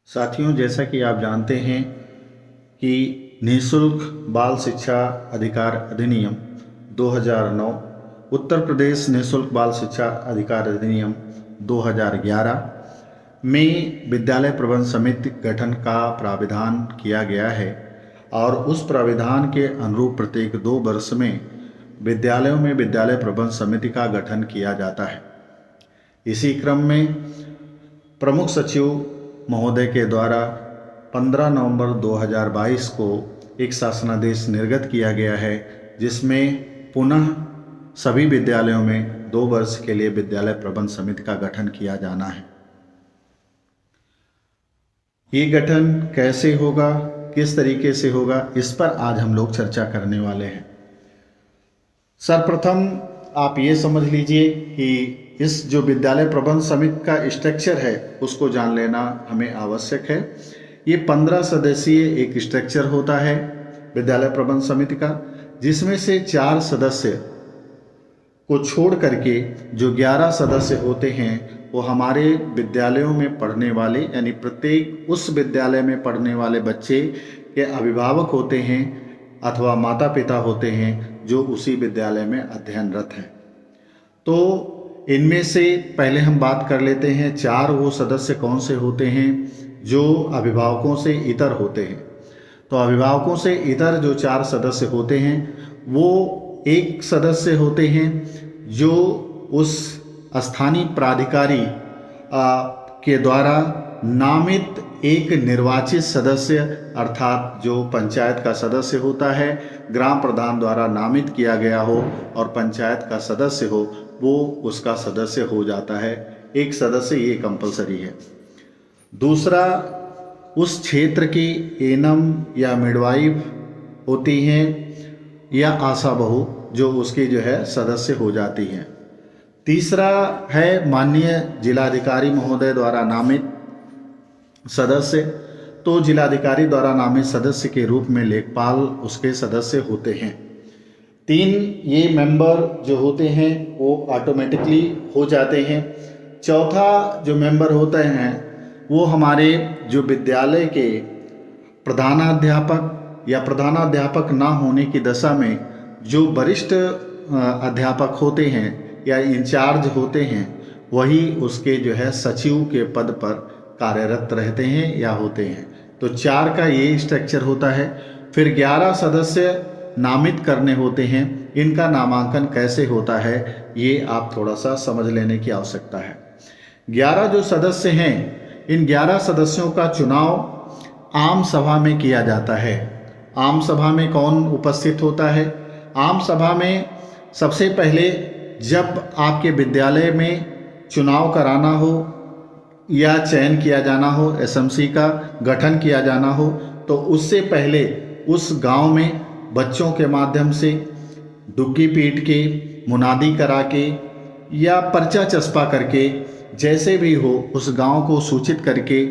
साथियों, जैसा कि आप जानते हैं कि निःशुल्क बाल शिक्षा अधिकार अधिनियम 2009, उत्तर प्रदेश निःशुल्क बाल शिक्षा अधिकार अधिनियम 2011 में विद्यालय प्रबंध समिति गठन का प्राविधान किया गया है और उस प्राविधान के अनुरूप प्रत्येक 2 वर्ष में विद्यालयों में विद्यालय प्रबंध समिति का गठन किया जाता है। इसी क्रम में प्रमुख सचिव महोदय के द्वारा 15 नवंबर 2022 को एक शासनादेश निर्गत किया गया है, जिसमें पुनः सभी विद्यालयों में 2 वर्ष के लिए विद्यालय प्रबंध समिति का गठन किया जाना है। ये गठन कैसे होगा, किस तरीके से होगा, इस पर आज हम लोग चर्चा करने वाले हैं। सर्वप्रथम आप ये समझ लीजिए कि इस जो विद्यालय प्रबंध समिति का स्ट्रक्चर है उसको जान लेना हमें आवश्यक है। ये 15 सदस्यीय एक स्ट्रक्चर होता है विद्यालय प्रबंध समिति का, जिसमें से 4 सदस्य को छोड़ करके जो 11 सदस्य होते हैं वो हमारे विद्यालयों में पढ़ने वाले, यानी प्रत्येक उस विद्यालय में पढ़ने वाले बच्चे के अभिभावक होते हैं अथवा माता पिता होते हैं जो उसी विद्यालय में अध्ययनरत हैं। तो इनमें से पहले हम बात कर लेते हैं 4 वो सदस्य कौन से होते हैं जो अभिभावकों से इतर होते हैं। तो अभिभावकों से इतर जो 4 सदस्य होते हैं वो एक सदस्य होते हैं जो उस स्थानीय प्राधिकारी के द्वारा नामित एक निर्वाचित सदस्य, अर्थात जो पंचायत का सदस्य होता है, ग्राम प्रधान द्वारा नामित किया गया हो और पंचायत का सदस्य हो, वो उसका सदस्य हो जाता है। एक सदस्य ये कंपलसरी है। दूसरा, उस क्षेत्र की एनम या मिडवाइफ होती हैं या आशा बहू जो उसकी जो है सदस्य हो जाती हैं। तीसरा है माननीय जिलाधिकारी महोदय द्वारा नामित सदस्य। तो जिलाधिकारी द्वारा नामित सदस्य के रूप में लेखपाल उसके सदस्य होते हैं। 3 ये मेंबर जो होते हैं वो ऑटोमेटिकली हो जाते हैं। चौथा जो मेंबर होते हैं वो हमारे जो विद्यालय के प्रधानाध्यापक या प्रधानाध्यापक ना होने की दशा में जो वरिष्ठ अध्यापक होते हैं या इंचार्ज होते हैं, वही उसके जो है सचिव के पद पर कार्यरत रहते हैं या होते हैं। तो 4 का ये स्ट्रक्चर होता है। फिर 11 सदस्य नामित करने होते हैं। इनका नामांकन कैसे होता है ये आप थोड़ा सा समझ लेने की आवश्यकता है। 11 जो सदस्य हैं, इन 11 सदस्यों का चुनाव आम सभा में किया जाता है। आम सभा में कौन उपस्थित होता है? आम सभा में सबसे पहले जब आपके विद्यालय में चुनाव कराना हो या चयन किया जाना हो, एसएमसी का गठन किया जाना हो, तो उससे पहले उस गांव में बच्चों के माध्यम से डुग्गी पीट के, मुनादी करा के या पर्चा चस्पा करके, जैसे भी हो उस गांव को सूचित करके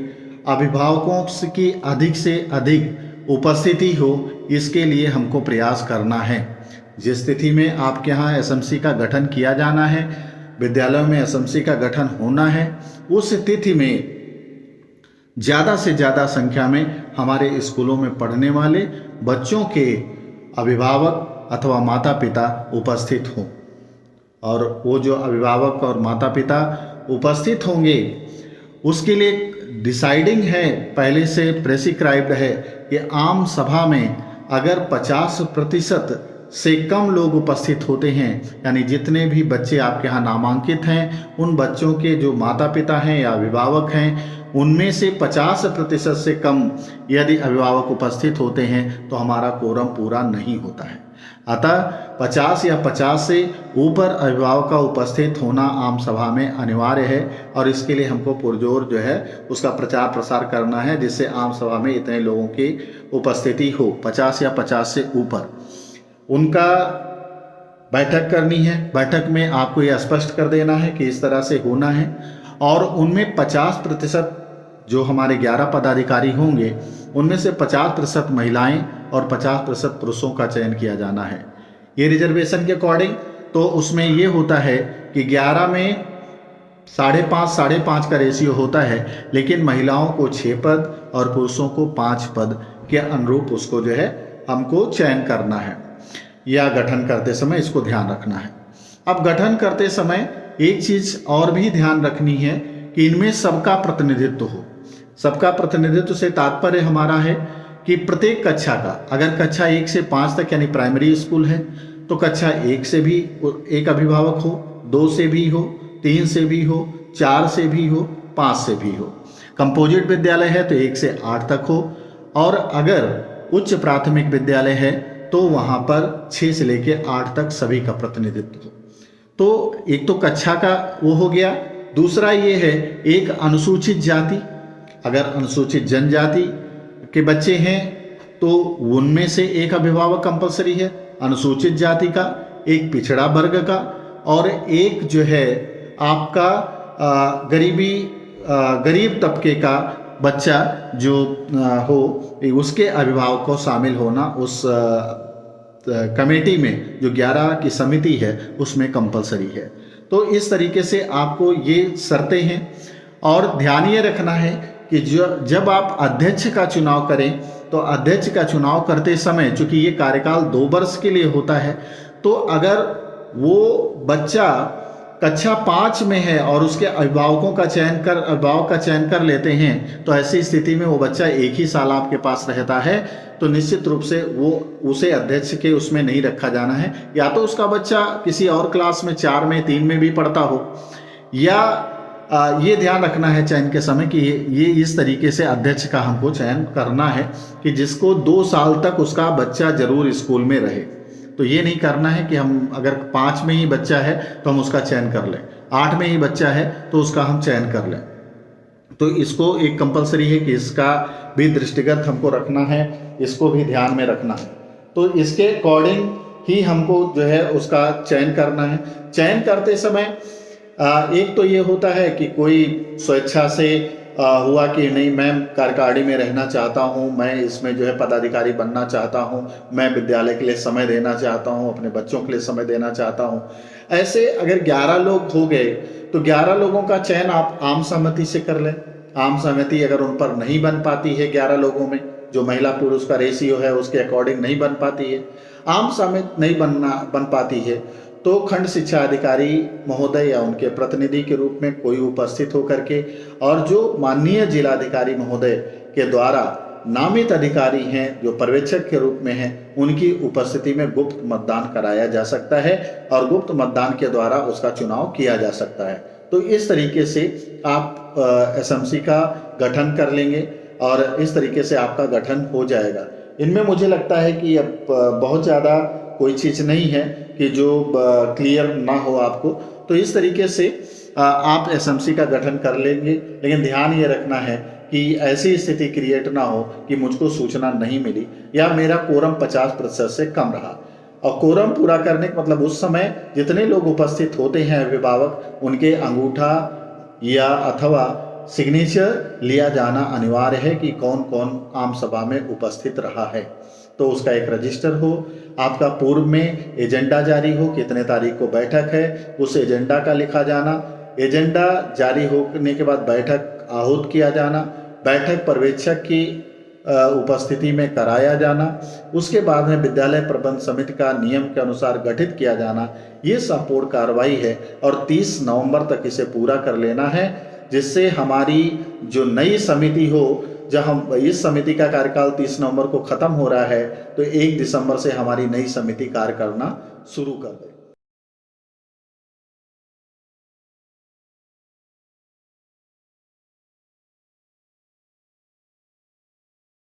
अभिभावकों की अधिक से अधिक उपस्थिति हो, इसके लिए हमको प्रयास करना है। जिस स्थिति में आपके यहाँ एसएमसी का गठन किया जाना है, विद्यालयों में एसएमसी का गठन होना है, उस स्थिति में ज़्यादा से ज़्यादा संख्या में हमारे स्कूलों में पढ़ने वाले बच्चों के अभिभावक अथवा माता पिता उपस्थित हों। और वो जो अभिभावक और माता पिता उपस्थित होंगे उसके लिए डिसाइडिंग है, पहले से प्रेस्क्राइब्ड है कि आम सभा में अगर 50% से कम लोग उपस्थित होते हैं, यानी जितने भी बच्चे आपके यहाँ नामांकित हैं उन बच्चों के जो माता पिता हैं या अभिभावक हैं उनमें से 50% से कम यदि अभिभावक उपस्थित होते हैं तो हमारा कोरम पूरा नहीं होता है। अतः 50 या 50 से ऊपर अभिभावक का उपस्थित होना आम सभा में अनिवार्य है और इसके लिए हमको पुरजोर जो है उसका प्रचार प्रसार करना है, जिससे आम सभा में इतने लोगों की उपस्थिति हो। 50 या 50 से ऊपर उनका बैठक करनी है। बैठक में आपको यह स्पष्ट कर देना है कि इस तरह से होना है और उनमें 50% जो हमारे 11 पदाधिकारी होंगे उनमें से 50% महिलाएं और 50% पुरुषों का चयन किया जाना है। ये रिजर्वेशन के अकॉर्डिंग तो उसमें ये होता है कि 11 में 5.5 का रेशियो होता है, लेकिन महिलाओं को 6 पद और पुरुषों को 5 पद के अनुरूप उसको जो है हमको चयन करना है या गठन करते समय इसको ध्यान रखना है। अब गठन करते समय एक चीज़ और भी ध्यान रखनी है कि इनमें सबका प्रतिनिधित्व हो। सबका प्रतिनिधित्व से तात्पर्य हमारा है कि प्रत्येक कक्षा का, अगर कक्षा 1 से 5 तक यानी प्राइमरी स्कूल है तो कक्षा 1 से भी एक अभिभावक हो, 2 से भी हो, 3 से भी हो, 4 से भी हो, 5 से भी हो। कंपोजिट विद्यालय है तो 1 से 8 तक हो, और अगर उच्च प्राथमिक विद्यालय है तो वहाँ पर 6 से लेकर 8 तक सभी का प्रतिनिधित्व हो। तो एक तो कक्षा का वो हो गया। दूसरा ये है, एक अनुसूचित जाति, अगर अनुसूचित जनजाति के बच्चे हैं तो उनमें से एक अभिभावक कंपलसरी है, अनुसूचित जाति का, एक पिछड़ा वर्ग का, और एक जो है आपका गरीब तबके का बच्चा जो हो, उसके अभिभावक को शामिल होना उस कमेटी में, जो 11 की समिति है उसमें कंपलसरी है। तो इस तरीके से आपको ये शर्तें हैं। और ध्यान ये रखना है कि जब आप अध्यक्ष का चुनाव करें तो अध्यक्ष का चुनाव करते समय, चूंकि ये कार्यकाल 2 वर्ष के लिए होता है, तो अगर वो बच्चा कक्षा 5 में है और उसके अभिभावक का चयन कर लेते हैं, तो ऐसी स्थिति में वो बच्चा एक ही साल आपके पास रहता है, तो निश्चित रूप से वो उसे अध्यक्ष के उसमें नहीं रखा जाना है। या तो उसका बच्चा किसी और क्लास में 4 में 3 में भी पढ़ता हो, या ये ध्यान रखना है चयन के समय कि ये इस तरीके से अध्यक्ष का हमको चयन करना है कि जिसको 2 साल तक उसका बच्चा जरूर स्कूल में रहे। तो ये नहीं करना है कि हम अगर 5 में ही बच्चा है तो हम उसका चयन कर लें, 8 में ही बच्चा है तो उसका हम चयन कर लें। तो इसको एक कंपलसरी है कि इसका भी दृष्टिगत हमको रखना है, इसको भी ध्यान में रखना है। तो इसके अकॉर्डिंग ही हमको जो है उसका चयन करना है। चयन करते समय एक तो ये होता है कि कोई स्वेच्छा से हुआ कि नहीं, मैं कार्यकारिणी में रहना चाहता हूँ, मैं इसमें जो है पदाधिकारी बनना चाहता हूँ, मैं विद्यालय के लिए समय देना चाहता हूँ, अपने बच्चों के लिए समय देना चाहता हूँ। ऐसे अगर 11 लोग हो गए तो 11 लोगों का चयन आप आम सहमति से कर लें। आम सहमति अगर उन पर नहीं बन पाती है 11 लोगों में, जो महिला पुरुष का रेशियो है उसके अकॉर्डिंग नहीं बन पाती है, आम सहमति नहीं बन पाती है, तो खंड शिक्षा अधिकारी महोदय या उनके प्रतिनिधि के रूप में कोई उपस्थित होकर के, और जो माननीय जिलाधिकारी महोदय के द्वारा नामित अधिकारी हैं जो पर्यवेक्षक के रूप में हैं, उनकी उपस्थिति में गुप्त मतदान कराया जा सकता है और गुप्त मतदान के द्वारा उसका चुनाव किया जा सकता है। तो इस तरीके से आप एसएमसी का गठन कर लेंगे और इस तरीके से आपका गठन हो जाएगा। इनमें मुझे लगता है कि अब बहुत ज़्यादा कोई चीज़ नहीं है कि जो क्लियर ना हो आपको। तो इस तरीके से आप एसएमसी का गठन कर लेंगे, लेकिन ध्यान ये रखना है कि ऐसी स्थिति क्रिएट ना हो कि मुझको सूचना नहीं मिली या मेरा कोरम 50% से कम रहा। और कोरम पूरा करने का मतलब उस समय जितने लोग उपस्थित होते हैं अभिभावक, उनके अंगूठा या अथवा सिग्नेचर लिया जाना अनिवार्य है कि कौन कौन आम सभा में उपस्थित रहा है। तो उसका एक रजिस्टर हो, आपका पूर्व में एजेंडा जारी हो, कितने तारीख को बैठक है उस एजेंडा का लिखा जाना, एजेंडा जारी होने के बाद बैठक आहूत किया जाना, बैठक पर्यवेक्षक की उपस्थिति में कराया जाना, उसके बाद में विद्यालय प्रबंध समिति का नियम के अनुसार गठित किया जाना। ये संपूर्ण कार्रवाई है और 30 नवंबर तक इसे पूरा कर लेना है, जिससे हमारी जो नई समिति हो, जब हम इस समिति का कार्यकाल 30 नवंबर को खत्म हो रहा है, तो 1 दिसंबर से हमारी नई समिति कार्य करना शुरू कर दें।